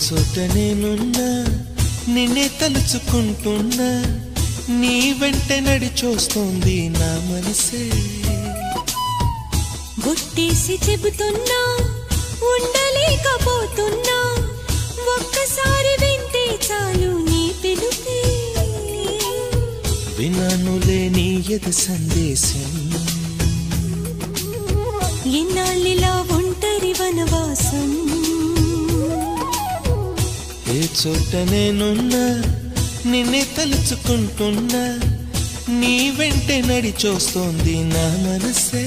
చోట నేనున్నా నిన్నే తలుచుకుంటున్నా నీ వెంట నడిచొస్తోంది నా మనసే బొట్టేసి చెబుతున్నా ఉండలేకపోతున్నా ఒక్కసారి వింటే చాలు నీ పిలుపే వినానులే నీ ఎద సందేశం ఎన్నాళ్ళిలా ఒంటరి వనవాసం ఏ చోట నేనున్నా నిన్నే తలుచుకుంటున్నా నీ వెంట నడిచొస్తోంది నా మనసే